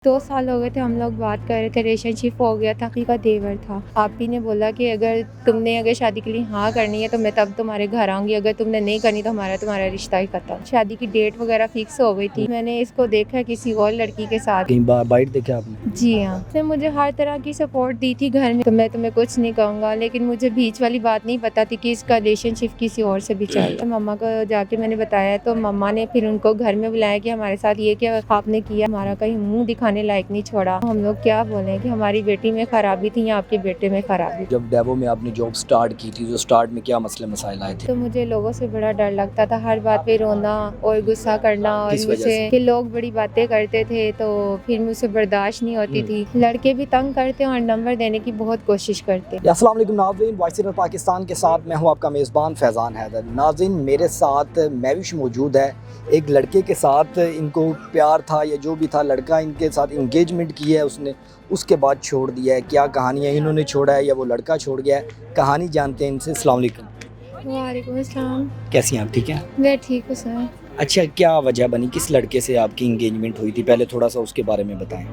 2 साल हो गए थे, हम लोग बात कर रहे थे, रिलेशनशिप हो गया था, का देवर था। आप ही ने बोला कि अगर शादी के लिए हाँ करनी है तो मैं तब तुम्हारे घर आऊंगी, अगर तुमने नहीं करनी तो तुम्हारा रिश्ता ही खत्म। शादी की डेट वगैरह फिक्स हो गई थी। मैंने इसको देखा किसी और लड़की के साथ। कहीं बाइट देखा आपने? जी हाँ, उसने मुझे हर तरह की सपोर्ट दी थी घर में, तो मैं तुम्हें कुछ नहीं कहूँगा, लेकिन मुझे बीच वाली बात नहीं पता थी कि इसका रिलेशनशिप किसी और से भी चल रहा है। मम्मा को जाके मैंने बताया तो मम्मा ने फिर उनको घर में बुलाया कि हमारे साथ ये क्या आपने किया, हमारा कहीं मुंह दिखाने लायक नहीं छोड़ा। हम लोग क्या बोले कि हमारी बेटी में खराबी थी या आपके बेटे में खराबी थी। जब डेवो में आपने जॉब स्टार्ट की थी तो स्टार्ट में क्या मसले मसाइल आए थे? तो मुझे लोगों से बड़ा डर लगता था, हर बात पे रोना और गुस्सा करना, और किस वजह मुझसे से? कि लोग बड़ी बातें करते थे तो फिर मुझसे बर्दाश्त नहीं होती थी। लड़के भी तंग करते और नंबर देने की बहुत कोशिश करते। अस्सलाम वालेकुम नाज़रीन, वॉइस ऑफ पाकिस्तान के साथ मैं हूं आपका मेज़बान फैज़ान हैदर। नाज़रीन, मेरे साथ मैविश मौजूद है। एक लड़के के साथ इनको प्यार था या जो भी था, लड़का इनके साथ इंगेजमेंट की है उसने, उसके बाद छोड़ दिया है। क्या कहानी है, इन्होंने छोड़ा है या वो लड़का छोड़ गया है, कहानी जानते हैं इनसे। अस्सलाम वालेकुम। वालेकुम अस्सलाम। कैसी हैं आप? ठीक हैं? मैं ठीक हूँ सर। अच्छा, क्या वजह बनी, किस लड़के से आपकी इंगेजमेंट हुई थी? पहले थोड़ा सा उसके बारे में बताएं।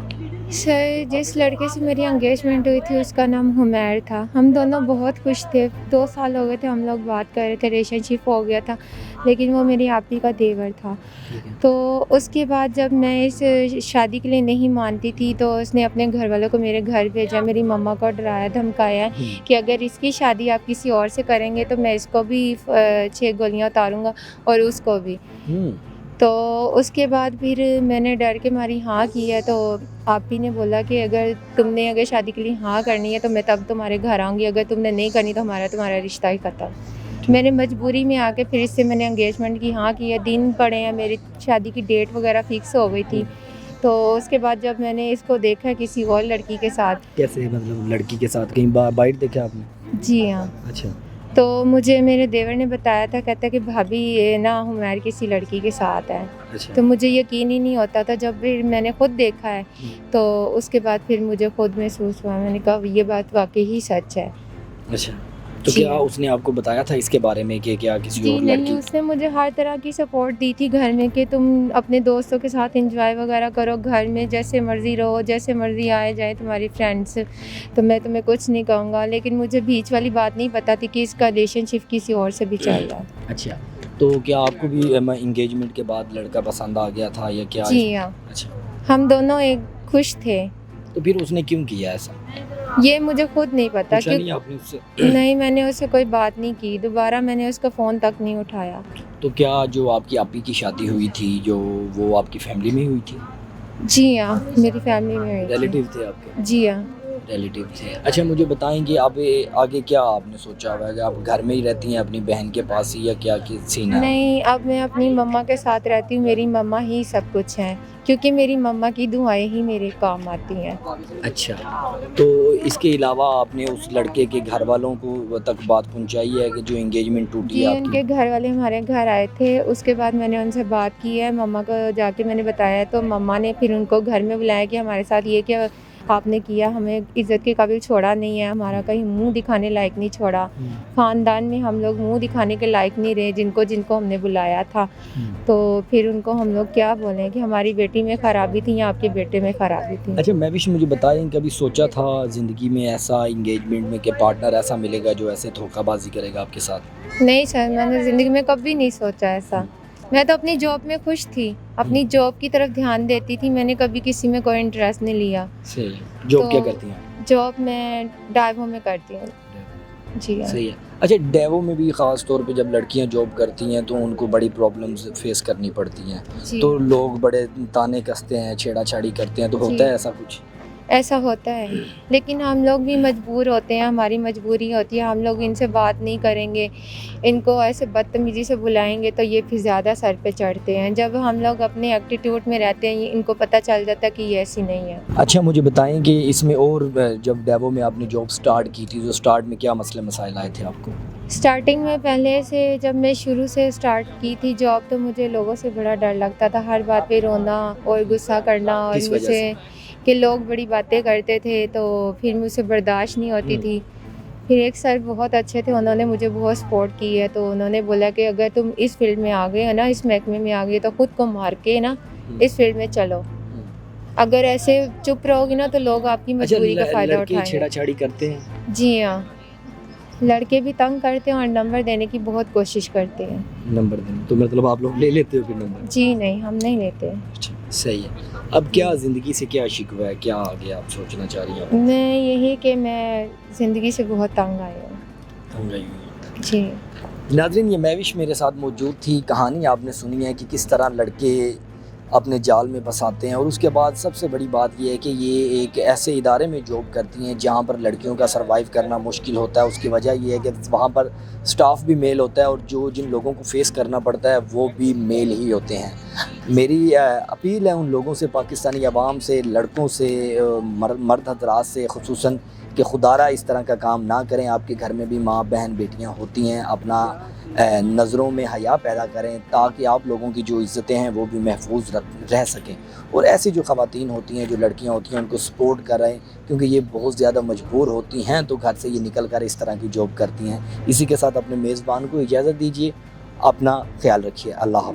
सर, जिस लड़के से मेरी एंगेजमेंट हुई थी उसका नाम हुमैर था। हम दोनों बहुत खुश थे। 2 साल हो गए थे, हम लोग बात कर रहे थे, रिलेशनशिप हो गया था, लेकिन वो मेरी आप ही का देवर था। तो उसके बाद जब मैं इस शादी के लिए नहीं मानती थी तो उसने अपने घर वालों को मेरे घर भेजा, मेरी मम्मा को डराया धमकाया कि अगर इसकी शादी आप किसी और से करेंगे तो मैं इसको भी 6 गोलियां उतारूंगा और उसको भी। तो उसके बाद फिर मैंने डर के मारी हाँ की है। तो आप ही ने बोला कि अगर शादी के लिए हाँ करनी है तो मैं तब तुम्हारे घर आऊँगी, अगर तुमने नहीं करनी तो तुम्हारा रिश्ता ही खत्म। मैंने मजबूरी में आके फिर इससे मैंने एंगेजमेंट की हाँ की है। दिन पड़े हैं, मेरी शादी की डेट वगैरह फिक्स हो गई थी। तो उसके बाद जब मैंने इसको देखा किसी और लड़की के साथ। कैसे, मतलब लड़की के साथ कहीं बाइट देखा आपने? जी हाँ। अच्छा। तो मुझे मेरे देवर ने बताया था, कहता कि भाभी ये ना हुमैर किसी लड़की के साथ है। अच्छा। तो मुझे यकीन ही नहीं होता था। जब फिर मैंने खुद देखा है तो उसके बाद फिर मुझे खुद महसूस हुआ, मैंने कहा ये बात वाकई ही सच है। अच्छा, तो जी क्या हाँ। उसने आपको बताया था इसके बारे में कि क्या किसी जी और नहीं, लड़की? उसने मुझे हर तरह की सपोर्ट दी थी घर में कि तुम अपने दोस्तों के साथ एंजॉय वगैरह करो, घर में जैसे मर्ज़ी रहो, जैसे मर्ज़ी आए जाए तुम्हारी फ्रेंड्स, तो मैं तुम्हें कुछ नहीं कहूँगा, लेकिन मुझे बीच वाली बात नहीं पता थी कि इसका रिलेशनशिप किसी और से भी चल रहा है। अच्छा, तो क्या आपको भी इंगेजमेंट के बाद लड़का पसंद आ गया था या क्या? जी हाँ, अच्छा, हम दोनों एक खुश थे। तो फिर उसने क्यों किया ऐसा? ये मुझे खुद नहीं पता पूछा कि नहीं आपने उससे? नहीं, मैंने उससे कोई बात नहीं की, दोबारा मैंने उसका फ़ोन तक नहीं उठाया। तो क्या जो आपकी आपी की शादी हुई थी, जो वो आपकी फैमिली में ही हुई थी? जी हाँ, मेरी फैमिली में हुई थी। रिलेटिव थे आपके? जी हाँ। रिलेटिव थे। अच्छा, मुझे बताएंगे आप आगे क्या आपने सोचा हुआ है कि आप घर में ही रहती हैं अपनी बहन के पास ही या क्या सीन है? नहीं, अब मैं अपनी मम्मा के साथ रहती हूँ, मेरी मम्मा ही सब कुछ हैं, क्योंकि मेरी मम्मा की दुआएं ही मेरे काम आती हैं। अच्छा, तो इसके अलावा आपने उस लड़के के घर वालों को तक बात पहुंचाई है कि जो एंगेजमेंट टूटी जी, है उनके आपकी? घर वाले हमारे घर आए थे, उसके बाद मैंने उनसे बात की है, मम्मा को जाके मैंने बताया तो मम्मा ने फिर उनको घर में बुलाया कि हमारे साथ ये क्या आपने किया, हमें इज़्ज़त के काबिल छोड़ा नहीं है, हमारा कहीं मुँह दिखाने लायक नहीं छोड़ा। ख़ानदान में हम लोग मुँह दिखाने के लायक नहीं रहे जिनको हमने बुलाया था। तो फिर उनको हम लोग क्या बोलें कि हमारी बेटी में खराबी थी या आपके बेटे में खराबी थी। अच्छा, मैं भी मुझे बताएं, कभी सोचा था ज़िंदगी में ऐसा इंगेजमेंट में कि पार्टनर ऐसा मिलेगा जो ऐसे धोखाबाजी करेगा आपके साथ? नहीं सर, मैंने ज़िंदगी में कभी नहीं सोचा ऐसा। मैं तो अपनी जॉब में खुश थी, अपनी जॉब की तरफ ध्यान देती थी, मैंने कभी किसी में कोई इंटरेस्ट नहीं लिया। सही है। जॉब क्या तो करती हैं? जॉब मैं डाइवो में करती हूँ। जी हाँ। सही है। अच्छा, डेवो में भी ख़ास तौर पे जब लड़कियां जॉब करती हैं तो उनको बड़ी प्रॉब्लम्स फेस करनी पड़ती हैं, जी। तो लोग बड़े ताने कसते हैं, छेड़ा-छाड़ी करते हैं, तो जी। होता है ऐसा कुछ? ऐसा होता है, लेकिन हम लोग भी मजबूर होते हैं, हमारी मजबूरी होती है, हम लोग इनसे बात नहीं करेंगे, इनको ऐसे बदतमीज़ी से बुलाएँगे तो ये फिर ज़्यादा सर पे चढ़ते हैं। जब हम लोग अपने एटीट्यूड में रहते हैं, इनको पता चल जाता है कि ये ऐसी नहीं है। अच्छा, मुझे बताएं कि इसमें और जब डेवो में आपने जॉब स्टार्ट की थी, तो स्टार्ट में क्या मसले मसाइल आए थे आपको? स्टार्टिंग में पहले से जब मैं शुरू से स्टार्ट की थी जॉब तो मुझे लोगों से बड़ा डर लगता था, हर बात पे रोना और गुस्सा करना, और किस वजह मुझसे से? कि लोग बड़ी बातें करते थे तो फिर मुझसे बर्दाश्त नहीं होती थी। फिर एक सर बहुत अच्छे थे, उन्होंने मुझे बहुत सपोर्ट की है, तो उन्होंने बोला कि अगर तुम इस फील्ड में आ गए हो ना, इस महकमे में आ गए तो खुद को मार के ना इस फील्ड में चलो। अगर ऐसे चुप रहोगी ना तो लोग आपकी मजबूरी का फ़ायदा लड़के उठाएंगे। छेड़ाछाड़ी करते हैं? जी हाँ, लड़के भी तंग करते हैं और नंबर देने की बहुत कोशिश करते हैं। नंबर देने तो मतलब आप लोग ले लेते हो फिर नंबर? जी नहीं, हम नहीं लेते। अच्छा, सही है। अब क्या ज़िंदगी से क्या शिकवा है, क्या आगे आप सोचना चाह रही हैं? मैं यही कि मैं ज़िंदगी से बहुत तंग आई हूँ। तंग आई हुई हैं। जी। नाज़रीन, ये महविश मेरे साथ मौजूद थी। कहानी आपने सुनी है कि किस तरह लड़के अपने जाल में फंसाते हैं, और उसके बाद सबसे बड़ी बात ये है कि ये एक ऐसे इदारे में जॉब करती हैं जहाँ पर लड़कियों का सर्वाइव करना मुश्किल होता है। उसकी वजह ये है कि वहाँ पर स्टाफ भी मेल होता है और जो जिन लोगों को फेस करना पड़ता है वो भी मेल ही होते हैं। मेरी अपील है उन लोगों से, पाकिस्तानी अवाम से, लड़कों से, मर्द हजरात से ख़ुसूसन, कि खुदारा इस तरह का काम ना करें। आपके घर में भी माँ बहन बेटियाँ होती हैं, अपना नज़रों में हया पैदा करें ताकि आप लोगों की जो इज़्ज़तें हैं वो भी महफूज रह सकें। और ऐसी जो ख़वातीन होती हैं, जो लड़कियां होती हैं, उनको सपोर्ट करें, क्योंकि ये बहुत ज़्यादा मजबूर होती हैं तो घर से ये निकल कर इस तरह की जॉब करती हैं। इसी के साथ अपने मेज़बान को इजाज़त दीजिए। अपना ख्याल रखिए। अल्लाह हाफ़िज़।